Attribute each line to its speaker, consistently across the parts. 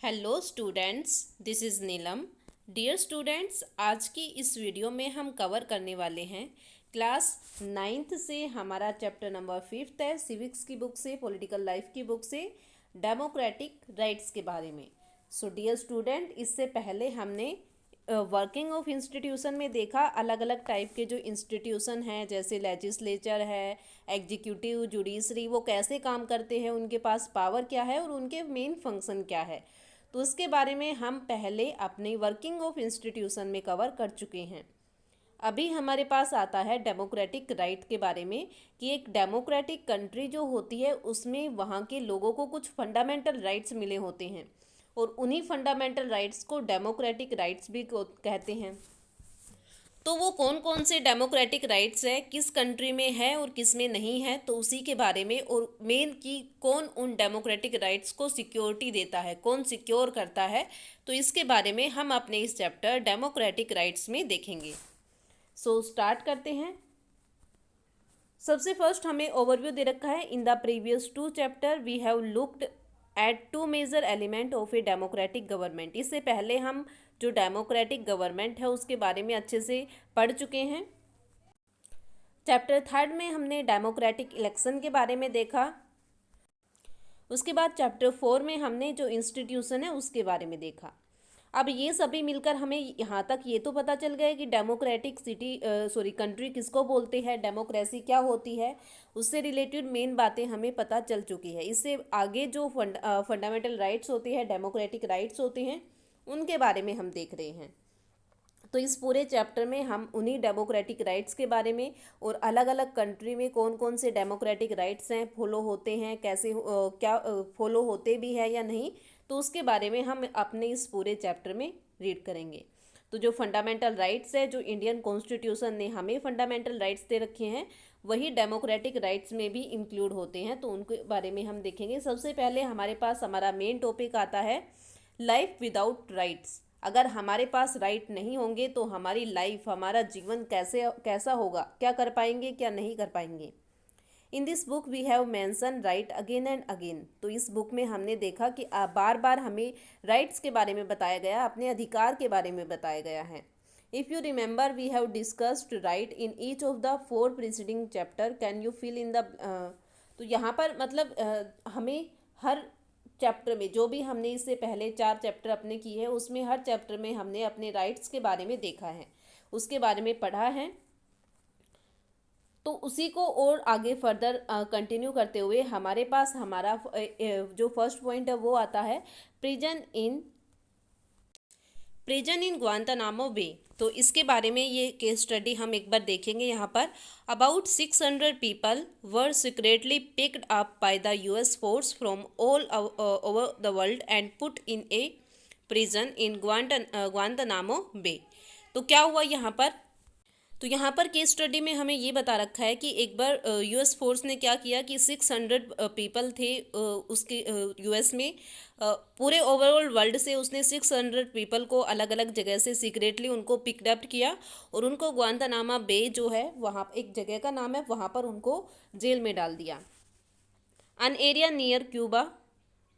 Speaker 1: Hello students, this is Neelam. Dear students, आज की इस वीडियो में हम कवर करने वाले हैं क्लास 9th से हमारा चैप्टर नंबर 5th है, सिविक्स की बुक से, पॉलिटिकल लाइफ की बुक से, डेमोक्रेटिक राइट्स के बारे में। सो डियर स्टूडेंट, इससे पहले हमने वर्किंग ऑफ इंस्टीट्यूशन में देखा अलग अलग टाइप के जो इंस्टीट्यूशन हैं, जैसे लेजिस्लेचर है, एग्जीक्यूटिव, जुडिशरी, वो कैसे काम करते हैं, उनके पास पावर क्या है और उनके मेन फंक्शन क्या है। तो उसके बारे में हम पहले अपने वर्किंग ऑफ इंस्टीट्यूशन में कवर कर चुके हैं। अभी हमारे पास आता है डेमोक्रेटिक राइट के बारे में कि एक डेमोक्रेटिक कंट्री जो होती है उसमें वहाँ के लोगों को कुछ फंडामेंटल राइट्स मिले होते हैं और उन्हीं फंडामेंटल राइट्स को डेमोक्रेटिक राइट्स भी कहते हैं। तो वो कौन कौन से डेमोक्रेटिक राइट्स है, किस कंट्री में है और किस में नहीं है, तो उसी के बारे में, और मेन की कौन उन डेमोक्रेटिक राइट्स को सिक्योरिटी देता है, कौन सिक्योर करता है, तो इसके बारे में हम अपने इस चैप्टर डेमोक्रेटिक राइट्स में देखेंगे। सो स्टार्ट करते हैं। सबसे फर्स्ट हमें ओवरव्यू दे रखा है। In the previous 2 chapter we have looked at 2 major element of a democratic government. इससे पहले हम जो डेमोक्रेटिक गवर्नमेंट है उसके बारे में अच्छे से पढ़ चुके हैं। चैप्टर 3 में हमने डेमोक्रेटिक इलेक्शन के बारे में देखा। उसके बाद चैप्टर 4 में हमने जो इंस्टीट्यूशन है उसके बारे में देखा। अब ये सभी मिलकर हमें यहाँ तक ये तो पता चल गया कि डेमोक्रेटिक कंट्री किसको बोलते हैं, डेमोक्रेसी क्या होती है, उससे रिलेटेड मेन बातें हमें पता चल चुकी है। इससे आगे जो फंडामेंटल राइट्स होते हैं, डेमोक्रेटिक राइट्स होते हैं, उनके बारे में हम देख रहे हैं। तो इस पूरे चैप्टर में हम उन्हीं डेमोक्रेटिक राइट्स के बारे में और अलग अलग कंट्री में कौन कौन से डेमोक्रेटिक राइट्स हैं, फॉलो होते हैं, कैसे क्या फॉलो होते भी है या नहीं, तो उसके बारे में हम अपने इस पूरे चैप्टर में रीड करेंगे। तो जो फंडामेंटल राइट्स है, जो इंडियन कॉन्स्टिट्यूशन ने हमें फंडामेंटल राइट्स दे रखे हैं, वही डेमोक्रेटिक राइट्स में भी इंक्लूड होते हैं, तो उनके बारे में हम देखेंगे। सबसे पहले हमारे पास हमारा मेन टॉपिक आता है लाइफ विदाउट राइट्स। अगर हमारे पास राइट नहीं होंगे तो हमारी लाइफ, हमारा जीवन कैसा होगा, क्या कर पाएंगे, क्या नहीं कर पाएंगे। In this book we have mention right again and again. तो इस बुक में हमने देखा कि बार बार हमें राइट्स के बारे में बताया गया, अपने अधिकार के बारे में बताया गया है। If you remember we have discussed right in each of the 4 preceding chapter, can you fill in the. तो यहाँ पर मतलब हमें हर चैप्टर में, जो भी हमने इससे पहले 4 चैप्टर अपने किए हैं, उसमें हर चैप्टर में हमने अपने राइट्स के बारे में देखा है, उसके बारे में पढ़ा है। तो उसी को और आगे फर्दर कंटिन्यू करते हुए हमारे पास हमारा जो फर्स्ट पॉइंट है वो आता है प्रिजन इन ग्वांतानामो बे। तो इसके बारे में ये केस स्टडी हम एक बार देखेंगे। यहाँ पर about 600 people were secretly picked up by the US force from all over the world and put in a prison in Guantanamo Bay. तो क्या हुआ यहाँ पर? तो यहाँ पर केस स्टडी में हमें ये बता रखा है कि एक बार यूएस फोर्स ने क्या किया कि 600 पीपल थे उसके यूएस में, पूरे ओवरऑल वर्ल्ड से उसने 600 पीपल को अलग अलग जगह से सीक्रेटली उनको पिकअप किया और उनको ग्वांतानामा बे जो है, वहाँ एक जगह का नाम है, वहाँ पर उनको जेल में डाल दिया। An area near Cuba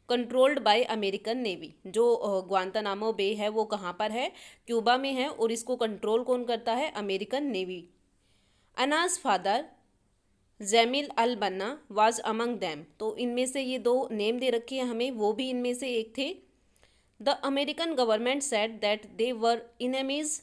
Speaker 1: controlled by American navy. जो ग्वांतानामो बे है वो कहाँ पर है? क्यूबा में है, और इसको कंट्रोल कौन करता है? American navy. अनाज father Jamil al Banna was among them. तो इनमें से ये 2 नेम दे रखे हैं हमें, वो भी इनमें से एक थे। The American government said that they were enemies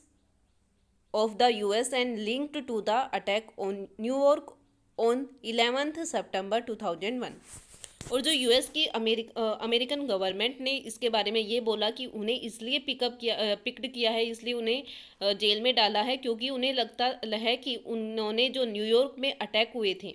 Speaker 1: of the US and linked to the attack on New York on 11 September 2001। और जो यूएस की अमेरिकन गवर्नमेंट ने इसके बारे में ये बोला कि उन्हें इसलिए पिक्ड किया है, इसलिए उन्हें जेल में डाला है क्योंकि उन्हें लगता है कि उन्होंने जो न्यूयॉर्क में अटैक हुए थे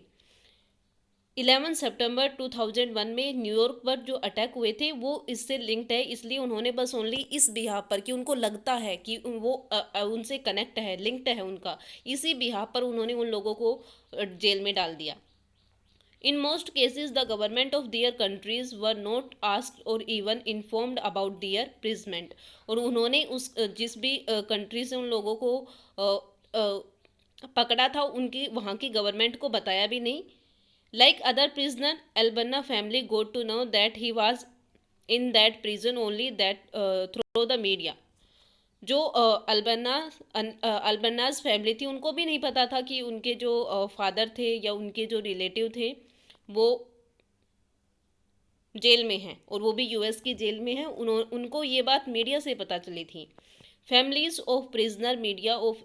Speaker 1: 11 सितंबर 2001 में, न्यूयॉर्क पर जो अटैक हुए थे वो इससे लिंक्ड है, इसलिए उन्होंने बस ओनली इस बिहाफ पर कि उनको लगता है कि वो उनसे कनेक्ट है, लिंक्ड है उनका, इसी बिहाफ पर उन्होंने उन लोगों को जेल में डाल दिया। In most cases, the government of their countries were not asked or even informed about their imprisonment। और उन्होंने उस जिस भी कंट्री से उन लोगों को पकड़ा था उनकी वहाँ की गवर्नमेंट को बताया भी नहीं। Like other prisoner, Albana family got to know that he was in that prison only that through the media. जो अल्बनाज फैमिली थी उनको भी नहीं पता था कि उनके जो फादर थे या उनके जो रिलेटिव थे वो जेल में हैं, और वो भी यूएस की जेल में हैं। उनको ये बात मीडिया से पता चली थी। Families of prisoner media of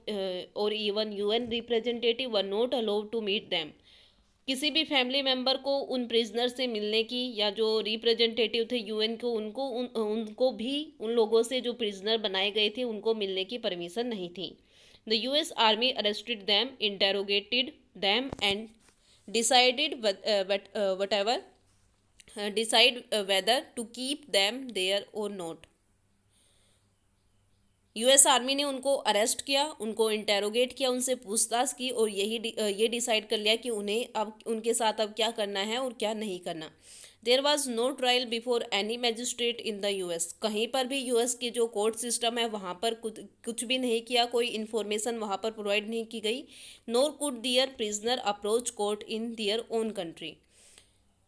Speaker 1: और even UN representative were not allowed to meet them. किसी भी फैमिली मेंबर को उन प्रिजनर से मिलने की, या जो रिप्रेजेंटेटिव थे यूएन को, उनको भी उन लोगों से जो प्रिजनर बनाए गए थे उनको मिलने की परमिशन नहीं थी। The US army arrested them, interrogated them and decided whatever decide whether to keep them there or not। US army ने उनको अरेस्ट किया, उनको इंटेरोगेट किया, उनसे पूछताछ की, और ये डिसाइड कर लिया कि उन्हें अब उनके साथ अब क्या करना है और क्या नहीं करना। There was no trial before any magistrate in the US. कहीं पर भी यूएस की जो कोर्ट सिस्टम है वहाँ पर कुछ भी नहीं किया, कोई इन्फॉर्मेशन वहाँ पर प्रोवाइड नहीं की गई। Nor could their prisoner approach court in their own country.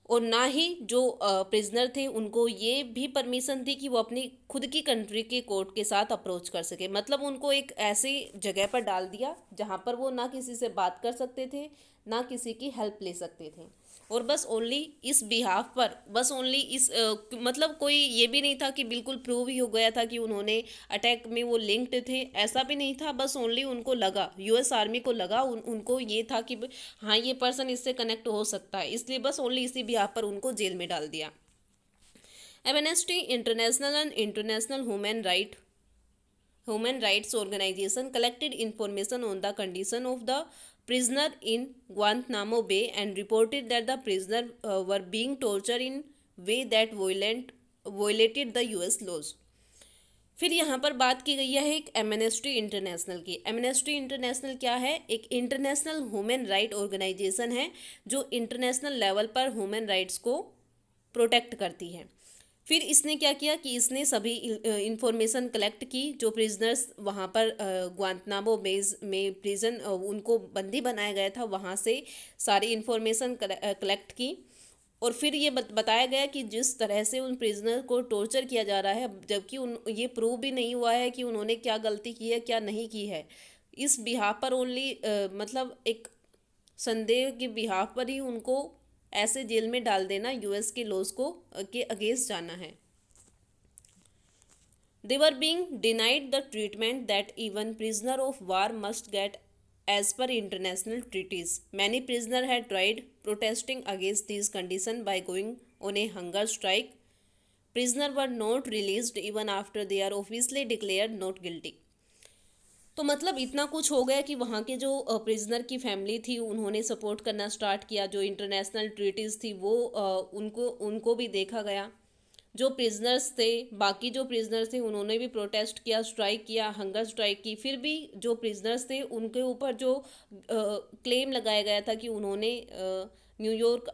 Speaker 1: और ना ही जो प्रिजनर थे उनको ये भी परमिशन थी कि वो अपनी खुद की कंट्री के कोर्ट के साथ अप्रोच कर सके। मतलब उनको एक ऐसी जगह पर डाल दिया जहाँ पर वो ना किसी से बात कर सकते थे, ना किसी की हेल्प ले सकते थे, और बस ओनली इस बिहाफ पर, बस ओनली इस मतलब कोई ये भी नहीं था कि बिल्कुल प्रूव ही हो गया था कि उन्होंने अटैक में वो लिंक्ड थे, ऐसा भी नहीं था। बस ओनली उनको लगा, यूएस आर्मी को लगा, उनको ये था कि हाँ ये पर्सन इससे कनेक्ट हो सकता है, इसलिए बस ओनली इसी बिहाफ पर उनको जेल में डाल दिया। Amnesty international and international Human Rights Organization collected information on the condition of the prisoner in Guantanamo Bay and reported that the prisoner were being tortured in way that violated the US laws। फिर यहाँ पर बात की गई है एक amnesty international की। Amnesty international क्या है? एक इंटरनेशनल ह्यूमन राइट ऑर्गेनाइजेशन है जो इंटरनेशनल लेवल पर ह्यूमन राइट्स को प्रोटेक्ट करती है। फिर इसने क्या किया कि इसने सभी इंफॉर्मेशन कलेक्ट की, जो प्रिजनर्स वहाँ पर ग्वांतनामो बेस में प्रिजन उनको बंदी बनाया गया था वहाँ से सारी इंफॉर्मेशन कलेक्ट की, और फिर ये बताया गया कि जिस तरह से उन प्रिजनर को टॉर्चर किया जा रहा है, जबकि ये प्रूव भी नहीं हुआ है कि उन्होंने क्या गलती की है क्या नहीं की है, इस बिहाफ पर ओनली मतलब एक संदेह के बिहाफ पर ही उनको ऐसे जेल में डाल देना यूएस के लॉज को के अगेंस्ट जाना है। They were being denied the treatment that even prisoner of war must get as per international treaties। Many prisoners had tried protesting against these conditions by going on a hunger strike। Prisoners were not released even after they are officially declared not guilty। तो मतलब इतना कुछ हो गया कि वहाँ के जो प्रिजनर की फैमिली थी उन्होंने सपोर्ट करना स्टार्ट किया, जो इंटरनेशनल ट्रीटीज़ थी वो उनको भी देखा गया। जो प्रिजनर्स थे, बाकी जो प्रिजनर्स थे उन्होंने भी प्रोटेस्ट किया, स्ट्राइक किया, हंगर स्ट्राइक की। फिर भी जो प्रिजनर्स थे उनके ऊपर जो क्लेम लगाया गया था कि उन्होंने न्यूयॉर्क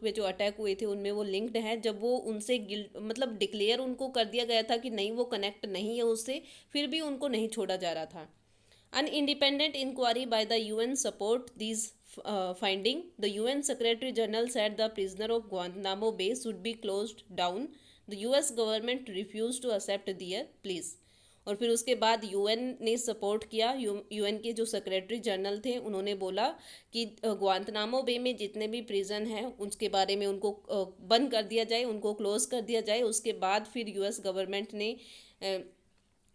Speaker 1: पे जो अटैक हुए थे उनमें वो लिंक्ड है, जब वो उनसे मतलब डिक्लेयर उनको कर दिया गया था कि नहीं वो कनेक्ट नहीं है उससे, फिर भी उनको नहीं छोड़ा जा रहा था। An independent inquiry by the UN support these finding। The UN Secretary General said the prisoner of Guantanamo Bay should be closed down। The US government refused to accept their pleas। और फिर उसके बाद UN ने support किया। UN के जो secretary general थे उन्होंने बोला कि ग्वांतनामो बे में जितने भी प्रिजन हैं उसके बारे में उनको बंद कर दिया जाए, उनको क्लोज कर दिया जाए। उसके बाद फिर यूएस गवर्नमेंट ने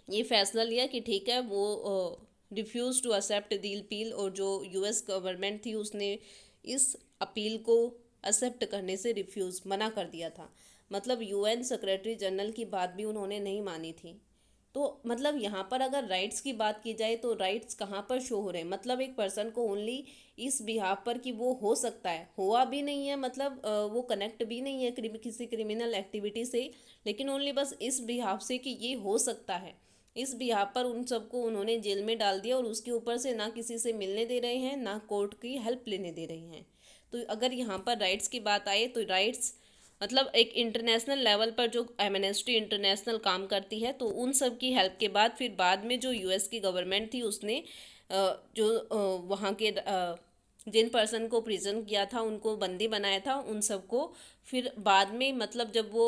Speaker 1: ये फैसला लिया कि ठीक है, वो refuse to accept the appeal, और जो यूएस गवर्नमेंट थी उसने इस अपील को एक्सेप्ट करने से रिफ्यूज़ मना कर दिया था। मतलब यूएन सेक्रेटरी जनरल की बात भी उन्होंने नहीं मानी थी। तो मतलब यहाँ पर अगर राइट्स की बात की जाए तो राइट्स कहाँ पर शो हो रहे हैं? मतलब एक पर्सन को ओनली इस बिहाफ पर कि वो हो सकता है, हुआ भी नहीं है, मतलब वो कनेक्ट भी नहीं है किसी क्रिमिनल एक्टिविटी से, लेकिन ओनली बस इस बिहाफ से कि ये हो सकता है, इस बिहाफ पर उन सबको उन्होंने जेल में डाल दिया, और उसके ऊपर से ना किसी से मिलने दे रहे हैं, ना कोर्ट की हेल्प लेने दे रहे हैं। तो अगर यहाँ पर राइट्स की बात आए तो राइट्स मतलब एक इंटरनेशनल लेवल पर जो एमनेस्टी इंटरनेशनल काम करती है, तो उन सब की हेल्प के बाद फिर बाद में जो यूएस की गवर्नमेंट थी उसने जो वहाँ के जिन पर्सन को प्रिजन किया था, उनको बंदी बनाया था, उन सबको फिर बाद में मतलब जब वो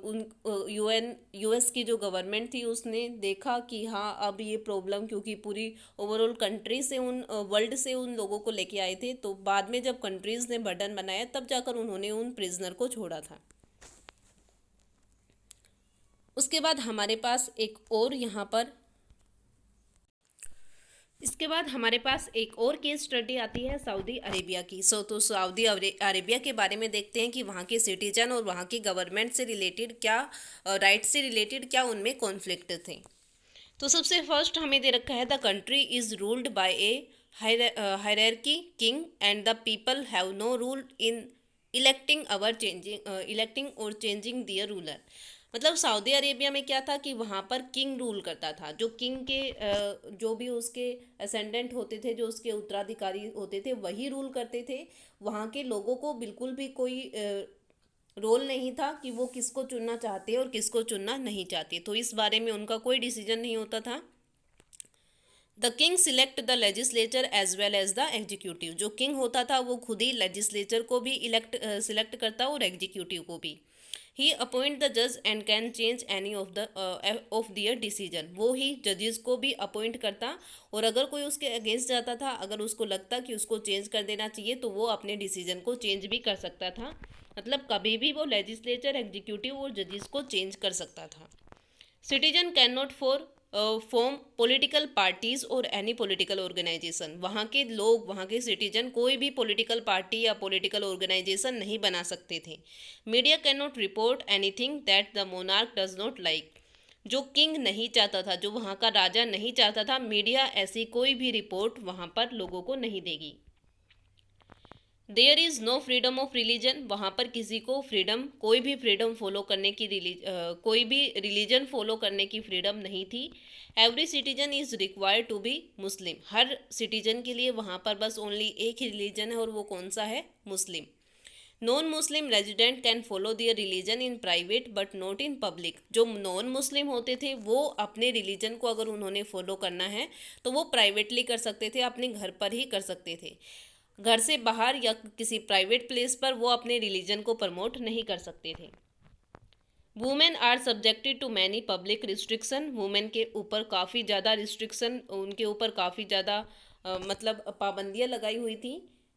Speaker 1: उन यूएस की जो गवर्नमेंट थी उसने देखा कि हाँ अब ये प्रॉब्लम, क्योंकि पूरी ओवरऑल कंट्री से उन वर्ल्ड से उन लोगों को लेके आए थे, तो बाद में जब कंट्रीज़ ने बर्डन बनाया तब जाकर उन्होंने उन प्रिजनर को छोड़ा था। उसके बाद हमारे पास एक और यहाँ पर इसके बाद हमारे पास एक और केस स्टडी आती है सऊदी अरेबिया की। तो सऊदी अरेबिया के बारे में देखते हैं कि वहाँ के सिटीजन और वहाँ की गवर्नमेंट से रिलेटेड क्या राइट से रिलेटेड क्या उनमें कॉन्फ्लिक्ट थे। तो सबसे फर्स्ट हमें दे रखा है the country is ruled by a hierarchy king and the people have no rule in electing or changing their ruler. मतलब सऊदी अरेबिया में क्या था कि वहाँ पर किंग रूल करता था। जो किंग के जो भी उसके असेंडेंट होते थे, जो उसके उत्तराधिकारी होते थे, वही रूल करते थे। वहाँ के लोगों को बिल्कुल भी कोई रोल नहीं था कि वो किसको चुनना चाहते हैं और किसको चुनना नहीं चाहते, तो इस बारे में उनका कोई डिसीजन नहीं होता था। The king select the legislature as well as the executive. जो किंग होता था वो खुद ही लेजिस्लेचर को भी सिलेक्ट करता और एग्जीक्यूटिव को भी। ही अपॉइंट द जज and can change any of their decision. वो ही जजेस को भी अपॉइंट करता और अगर कोई उसके अगेंस्ट जाता था, अगर उसको लगता कि उसको चेंज कर देना चाहिए, तो वो अपने डिसीजन को चेंज भी कर सकता था। मतलब कभी भी वो लेजिस्लेचर, एग्जीक्यूटिव और जजेस को चेंज कर सकता था। Citizen can not form political parties और एनी पॉलिटिकल ऑर्गेनाइजेशन। वहाँ के लोग, वहाँ के सिटीजन कोई भी पॉलिटिकल पार्टी या पॉलिटिकल ऑर्गेनाइजेशन नहीं बना सकते थे। Media can not report anything that the monarch does not like. जो किंग नहीं चाहता था, जो वहाँ का राजा नहीं चाहता था, मीडिया ऐसी कोई भी रिपोर्ट वहाँ पर लोगों को नहीं देगी। There is no freedom of religion. वहाँ पर किसी को फ्रीडम, कोई भी फ्रीडम फॉलो करने की कोई भी रिलीजन फॉलो करने की फ्रीडम नहीं थी। Every citizen is required to be Muslim. हर सिटीजन के लिए वहाँ पर बस ओनली एक ही रिलीजन है और वो कौन सा है? Muslim. Non Muslim resident can follow their religion in private but not in public. जो नॉन मुस्लिम होते थे वो अपने रिलीजन को अगर उन्होंने फॉलो करना है तो वो प्राइवेटली कर सकते थे, अपने घर पर ही कर सकते थे। घर से बाहर या किसी प्राइवेट प्लेस पर वो अपने रिलीजन को प्रमोट नहीं कर सकते थे। Women are subjected to many public restriction. Women के ऊपर काफ़ी ज़्यादा रिस्ट्रिक्शन, उनके ऊपर काफ़ी ज़्यादा मतलब पाबंदियाँ लगाई हुई थी।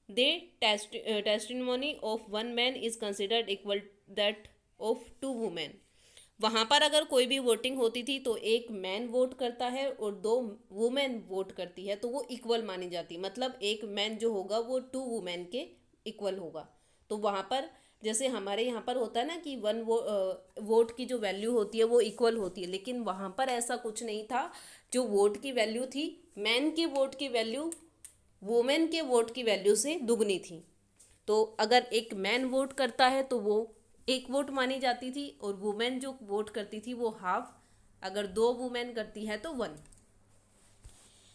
Speaker 1: The testimony of one man is considered equal that of two women. वहाँ पर अगर कोई भी वोटिंग होती थी तो एक मैन वोट करता है और दो वुमेन वोट करती है, तो वो इक्वल मानी जाती। मतलब एक मैन जो होगा वो टू वुमेन के इक्वल होगा। तो वहाँ पर जैसे हमारे यहाँ पर होता है ना कि वोट की जो वैल्यू होती है वो इक्वल होती है, लेकिन वहाँ पर ऐसा कुछ नहीं था। जो वोट की वैल्यू थी, मैन की वोट की वैल्यू वुमेन के वोट की वैल्यू से दुगनी थी। तो अगर एक मैन वोट करता है तो वो एक वोट मानी जाती थी और वुमेन जो वोट करती थी वो हाफ, अगर दो वुमेन करती है तो one.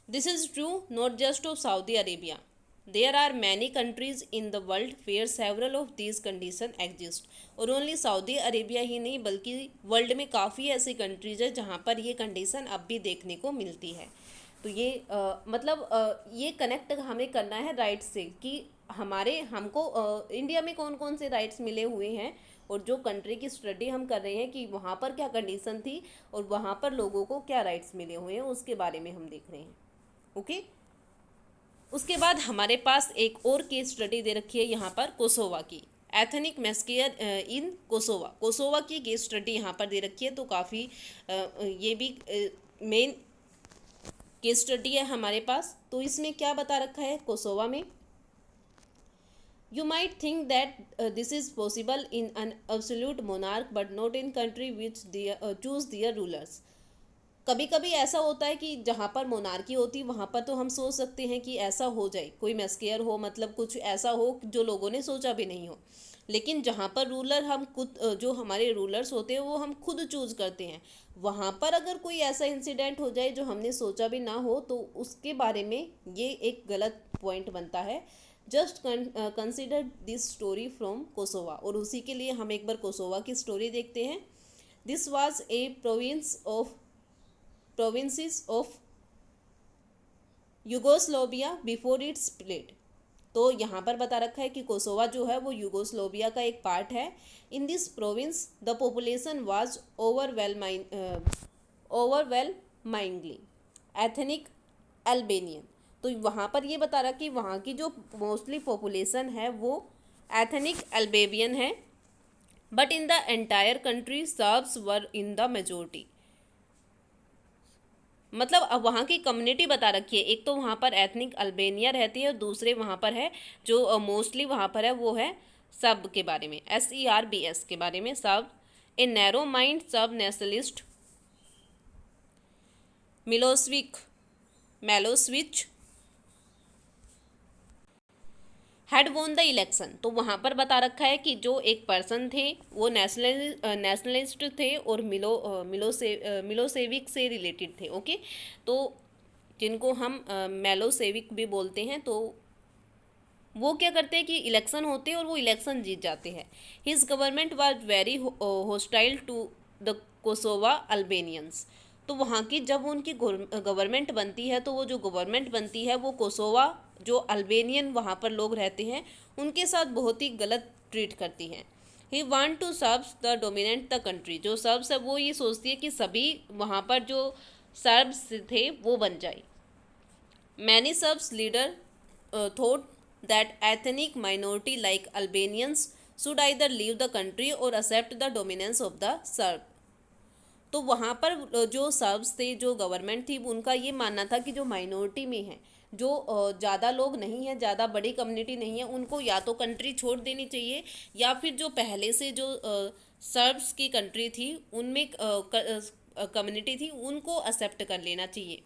Speaker 1: This is true not just of Saudi Arabia. There are many countries in the world where several of these condition exist. और ओनली सऊदी अरेबिया ही नहीं बल्कि वर्ल्ड में काफ़ी ऐसी कंट्रीज है जहाँ पर ये कंडीशन अब भी देखने को मिलती है। तो ये ये कनेक्ट हमें करना है राइट से कि हमको इंडिया में कौन कौन से राइट्स मिले हुए हैं और जो कंट्री की स्टडी हम कर रहे हैं कि वहाँ पर क्या कंडीशन थी और वहाँ पर लोगों को क्या राइट्स मिले हुए हैं, उसके बारे में हम देख रहे हैं। ओके। उसके बाद हमारे पास एक और केस स्टडी दे रखी है यहाँ पर कोसोवा की। एथनिक मैस्केयर इन कोसोवा। कोसोवा की केस स्टडी यहाँ पर दे रखी है, तो काफ़ी ये भी मेन केस स्टडी है हमारे पास। तो इसमें क्या बता रखा है कोसोवा में? You might think that this is possible in an absolute monarch but not in country which choose their rulers. कभी कभी ऐसा होता है कि जहाँ पर मोनार्की होती वहाँ पर तो हम सोच सकते हैं कि ऐसा हो जाए, कोई मैस्केयर हो, मतलब कुछ ऐसा हो जो लोगों ने सोचा भी नहीं हो। लेकिन जहाँ पर रूलर हम खुद, जो हमारे रूलर्स होते हैं वो हम खुद चूज करते हैं, वहाँ पर अगर कोई ऐसा इंसिडेंट हो जाए जो हमने सोचा भी ना हो तो उसके बारे में ये एक गलत पॉइंट बनता है। Just consider this story from Kosovo. और उसी के लिए हम एक बार कोसोवा की स्टोरी देखते हैं। This was a provinces of Yugoslavia before its split. तो यहाँ पर बता रखा है कि कोसोवा जो है वो यूगोस्लोविया का एक पार्ट है। In this province the population was overwhelmingly ethnic Albanian. तो वहाँ पर ये बता रहा कि वहाँ की जो मोस्टली पॉपुलेशन है वो एथनिक अल्बेनियन है, but in the entire country shrubs were in the majority. मतलब अब वहाँ की कम्युनिटी बता रखी है, एक तो वहाँ पर एथनिक अल्बेनिया रहती है और दूसरे वहाँ पर है जो मोस्टली वहाँ पर है वो है सब के बारे में, SERBS के बारे में, Serb a narrow mind Serb nationalist Milosevic had won the election. तो वहाँ पर बता रखा है कि जो एक पर्सन थे वो नेशनलिस्ट थे और मिलोसेविक से रिलेटेड थे। ओके, तो जिनको हम मेलोसेविक भी बोलते हैं, तो वो क्या करते हैं कि इलेक्शन होते हैं और वो इलेक्शन जीत जाते हैं। His government was very hostile to the Kosovo Albanians. तो वहाँ की जब उनकी गवर्नमेंट बनती है तो वो जो गवर्नमेंट बनती है वो कोसोवा जो अल्बेनियन वहाँ पर लोग रहते हैं उनके साथ बहुत ही गलत ट्रीट करती है। He want to Serbs the dominant the country. जो सर्ब्स है वो ये सोचती है कि सभी वहाँ पर जो सर्ब्स थे वो बन जाए। Many shrubs leader thought that ethnic minority like Albanians should either leave the country or accept the dominance of the Serb। तो वहाँ पर जो सर्ब्स थे, जो गवर्नमेंट थी, उनका ये मानना था कि जो माइनॉरिटी में है, जो ज़्यादा लोग नहीं है, ज़्यादा बड़ी कम्युनिटी नहीं है, उनको या तो कंट्री छोड़ देनी चाहिए या फिर जो पहले से जो सर्ब्स की कंट्री थी उनमें कम्युनिटी थी उनको एक्सेप्ट कर लेना चाहिए।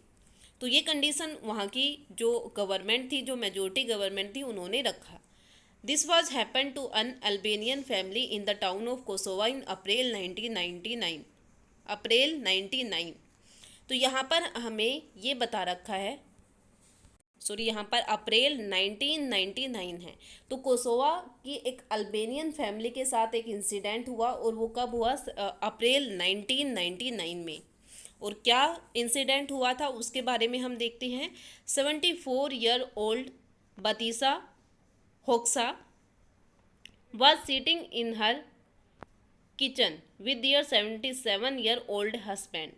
Speaker 1: तो ये कंडीशन वहाँ की जो गवर्नमेंट थी, जो मेजोरिटी गवर्नमेंट थी, उन्होंने रखा। This was happen to an Albanian family in the town of Kosovo in April 1999। तो यहाँ पर हमें ये बता रखा है, यहाँ पर अप्रैल 1999 है। तो कोसोवा की एक अल्बेनियन फैमिली के साथ एक इंसिडेंट हुआ और वो कब हुआ? अप्रैल 1999 में। और क्या इंसिडेंट हुआ था उसके बारे में हम देखते हैं। 74-year-old बतीसा होक्सा was sitting in her kitchen with their 77-year-old husband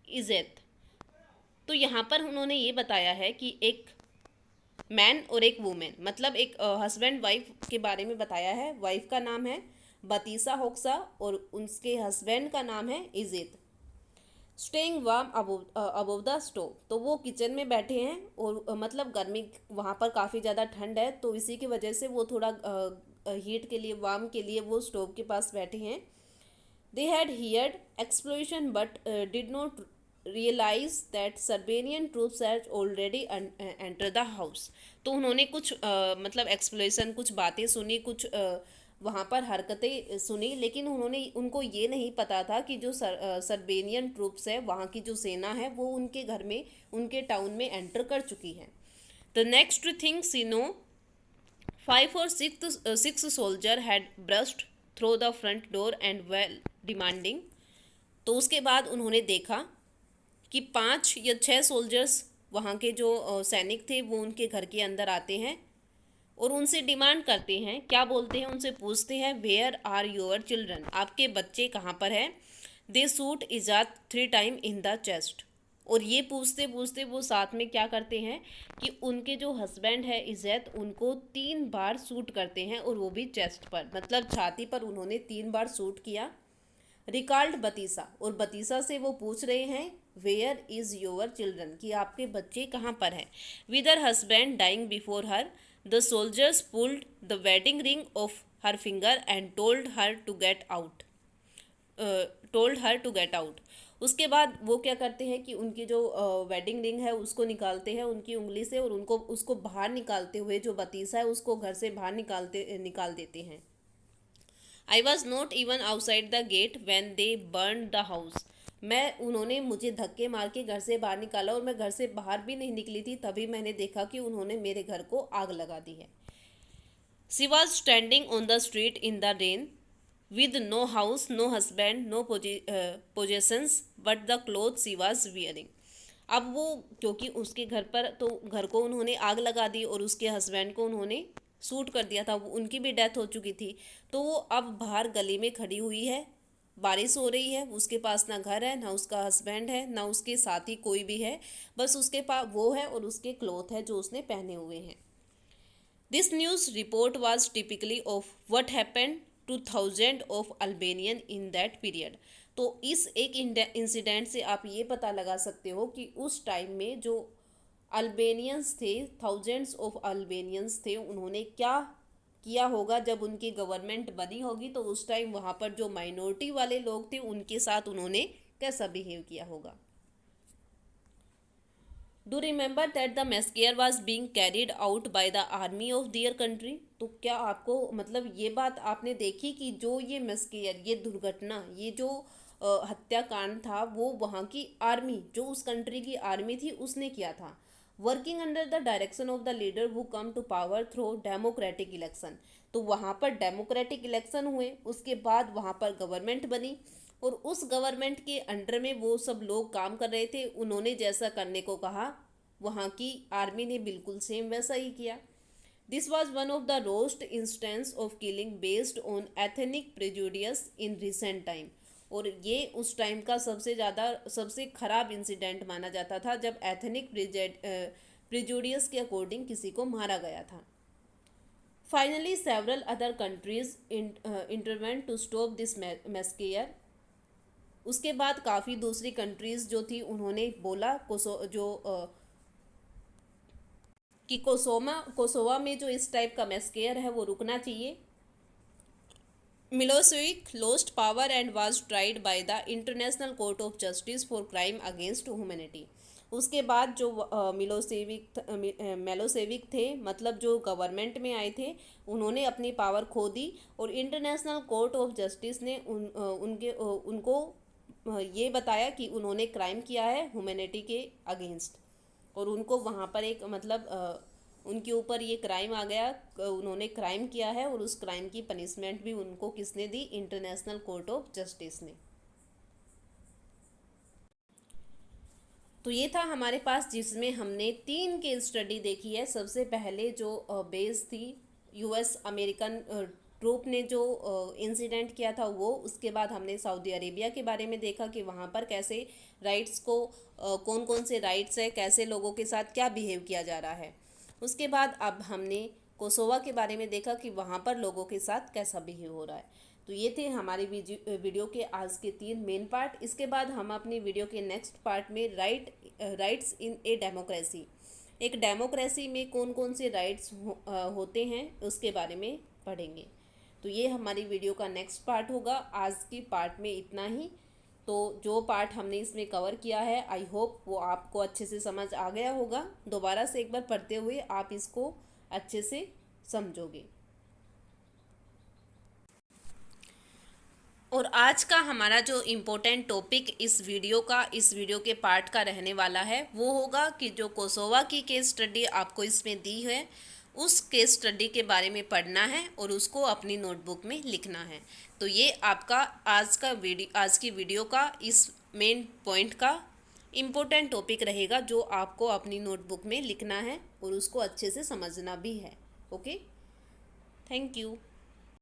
Speaker 1: इज़ेत। तो यहाँ पर उन्होंने ये बताया है कि एक मैन और एक वुमेन, मतलब एक हस्बैंड वाइफ के बारे में बताया है। वाइफ का नाम है बतीसा होक्सा और उसके हस्बैंड का नाम है Izet. Staying warm above the stove. तो वो किचन में बैठे हैं और मतलब गर्मी वहाँ पर काफ़ी ज़्यादा ठंड है, तो इसी की वजह से वो थोड़ा हीट के लिए, वार्म के लिए वो स्टोव के पास बैठे हैं। They had heard explosion but did not realise that Serbian troops had already enter the house. तो उन्होंने कुछ मतलब एक्सप्लोजन, कुछ बातें सुनी, कुछ वहाँ पर हरकतें सुनी, लेकिन उनको ये नहीं पता था कि जो सर्बेनियन ट्रूप्स है, वहाँ की जो सेना है, वो उनके घर में, उनके टाउन में एंटर कर चुकी है। The next thing she knew 5 or 6 soldier had burst through the front door and well demanding. तो उसके बाद उन्होंने देखा कि 5 या 6 सोल्जर्स वहाँ के जो सैनिक थे वो उनके घर के अंदर आते हैं और उनसे डिमांड करते हैं। क्या बोलते हैं? उनसे पूछते हैं वेयर आर योर चिल्ड्रन, आपके बच्चे कहाँ पर हैं। दे शूट इजात 3 टाइम इन द चेस्ट। और ये पूछते पूछते वो साथ में क्या करते हैं कि उनके जो हस्बैंड है इज़्ज़त, उनको 3 बार शूट करते हैं और वो भी चेस्ट पर, मतलब छाती पर उन्होंने 3 बार शूट किया। रिकॉल्ड बतीसा, और बतीसा से वो पूछ रहे हैं वेयर इज़ योर चिल्ड्रन, कि आपके बच्चे कहाँ पर हैं। With her husband dying before her the soldiers pulled the wedding ring off her finger and told her to get out. उसके बाद वो क्या करते हैं कि उनकी जो वेडिंग रिंग है उसको निकालते हैं उनकी उंगली से और उसको बाहर निकालते हुए जो बतीसा है उसको घर से बाहर निकाल देते हैं। I was not even outside the get when they burn the house. उन्होंने मुझे धक्के मार के घर से बाहर निकाला और मैं घर से बाहर भी नहीं निकली थी, तभी मैंने देखा कि उन्होंने मेरे घर को आग लगा दी है। She was standing on the street in the rain with no house, no husband, no possessions but the clothes she was wearing। अब वो क्योंकि उसके घर पर तो घर को उन्होंने आग लगा दी और उसके हस्बैंड को उन्होंने शूट कर दिया था, उनकी भी डेथ हो चुकी थी। तो वो अब बाहर गली में खड़ी हुई है, बारिश हो रही है, उसके पास ना घर है, ना उसका हस्बैंड है, ना उसके साथी कोई भी है, बस उसके पास वो है और उसके क्लोथ है जो उसने पहने हुए हैं। This news report was typically of what happened to thousands of Albanian in that period। तो इस एक इंसिडेंट से आप ये पता लगा सकते हो कि उस टाइम में जो अल्बेनियंस थे, थाउजेंड्स ऑफ अल्बेनियंस थे, उन्होंने क्या किया होगा जब उनकी गवर्नमेंट बनी होगी। तो उस टाइम वहाँ पर जो माइनॉरिटी वाले लोग थे उनके साथ उन्होंने कैसा बिहेव किया होगा। Do remember that the massacre was being carried out by the army of their country. तो क्या आपको मतलब ये बात आपने देखी कि जो ये मैस्केयर, ये दुर्घटना, ये जो हत्याकांड था वो वहाँ की आर्मी, जो उस कंट्री की आर्मी थी, उसने किया था। Working under the direction of the leader who came to power through democratic election. तो वहाँ पर डेमोक्रेटिक इलेक्शन हुए, उसके बाद वहाँ पर गवर्नमेंट बनी और उस गवर्नमेंट के अंडर में वो सब लोग काम कर रहे थे। उन्होंने जैसा करने को कहा वहाँ की आर्मी ने बिल्कुल सेम वैसा ही किया। This was one of the worst instance of killing based on ethnic prejudice in recent time. और ये उस टाइम का सबसे खराब इंसिडेंट माना जाता था जब एथनिक प्रेजुडियस के अकॉर्डिंग किसी को मारा गया था। Finally several other countries intervened to stop this massacre. उसके बाद काफ़ी दूसरी कंट्रीज़ जो थी उन्होंने बोला कि कोसोवा में जो इस टाइप का मैस्केयर है वो रुकना चाहिए। Milosevic lost power and was tried by the international court of justice for crime against humanity. उसके बाद जो मेलोसेविक थे, मतलब जो गवर्नमेंट में आए थे, उन्होंने अपनी पावर खो दी और इंटरनेशनल कोर्ट ऑफ जस्टिस ने उनको ये बताया कि उन्होंने क्राइम किया है ह्यूमैनिटी के अगेंस्ट। और उनको वहाँ पर एक मतलब उनके ऊपर ये क्राइम आ गया, उन्होंने क्राइम किया है और उस क्राइम की पनिशमेंट भी उनको किसने दी? इंटरनेशनल कोर्ट ऑफ जस्टिस ने। तो ये था हमारे पास जिसमें हमने 3 केस स्टडी देखी है। सबसे पहले जो बेस थी यूएस अमेरिकन ट्रूप ने जो इंसिडेंट किया था वो, उसके बाद हमने सऊदी अरेबिया के बारे में देखा कि वहाँ पर कैसे राइट्स को कौन कौन से राइट्स है, कैसे लोगों के साथ क्या बिहेव किया जा रहा है। उसके बाद अब हमने कोसोवा के बारे में देखा कि वहाँ पर लोगों के साथ कैसा बिहेव हो रहा है। तो ये थे हमारी वीडियो के आज के 3 मेन पार्ट। इसके बाद हम अपनी वीडियो के नेक्स्ट पार्ट में राइट्स इन ए डेमोक्रेसी, एक डेमोक्रेसी में कौन कौन से राइट्स होते हैं उसके बारे में पढ़ेंगे। तो ये हमारी वीडियो का नेक्स्ट पार्ट होगा। आज की पार्ट में इतना ही। तो जो पार्ट हमने इसमें कवर किया है, आई होप वो आपको अच्छे से समझ आ गया होगा। दोबारा से एक बार पढ़ते हुए आप इसको अच्छे से समझोगे। और आज का हमारा जो इम्पोर्टेंट टॉपिक इस वीडियो के पार्ट का रहने वाला है वो होगा कि जो कोसोवा की केस स्टडी आपको इसमें दी है, उस केस स्टडी के बारे में पढ़ना है और उसको अपनी नोटबुक में लिखना है। तो ये आपका आज की वीडियो का इस मेन पॉइंट का इम्पोर्टेंट टॉपिक रहेगा जो आपको अपनी नोटबुक में लिखना है और उसको अच्छे से समझना भी है। Okay, thank you.